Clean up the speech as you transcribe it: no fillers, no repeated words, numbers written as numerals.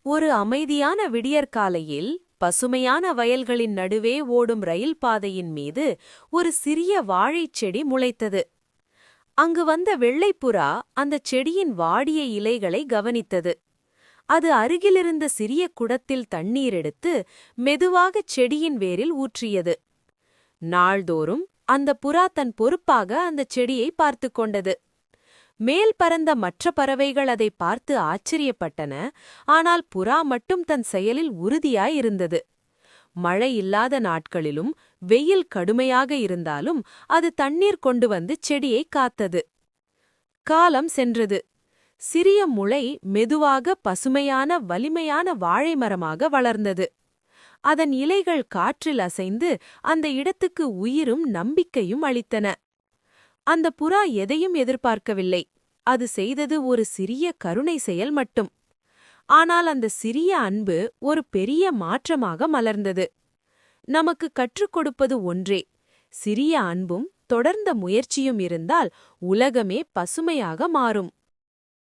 ஒரு அமைதியான விடியற்காலையில் பசுமையான வயல்களின் நடுவே ஓடும் ரயில் பாதையின் மீது ஒரு சிறிய வாழைச் செடி முளைத்தது. அங்கு வந்த வெள்ளைப்புறா அந்தச் செடியின் வாடிய இலைகளை கவனித்தது. அது அருகிலிருந்த சிறிய குடத்தில் தண்ணீர் எடுத்து மெதுவாகச் செடியின் வேரில் ஊற்றியது. நாள்தோறும் அந்த புறா தன் பொறுப்பாக அந்தச் செடியை பார்த்துக் கொண்டது. மேல் பறந்த மற்ற பறவைகள் அதை பார்த்து ஆச்சரியப்பட்டன. ஆனால் புறா மட்டும் தன் செயலில் உறுதியாயிருந்தது. மழை இல்லாத நாட்களிலும் வெயில் கடுமையாக இருந்தாலும் அது தண்ணீர் கொண்டு வந்து செடியை காத்தது. காலம் சென்றது. சிறிய முளை மெதுவாக பசுமையான வலிமையான வாழை மரமாக வளர்ந்தது. அதன் இலைகள் காற்றில் அசைந்து அந்த இடத்துக்கு உயிரும் நம்பிக்கையும் அளித்தன. அந்த புறா எதையும் எதிர்பார்க்கவில்லை. அது செய்தது ஒரு சிறிய கருணை செயல் மட்டும். ஆனால் அந்த சிறிய அன்பு ஒரு பெரிய மாற்றமாக மலர்ந்தது. நமக்கு கற்றுக் கொடுப்பது ஒன்றே: சிறிய அன்பும் தொடர்ந்த முயற்சியும் இருந்தால் உலகமே பசுமையாக மாறும்.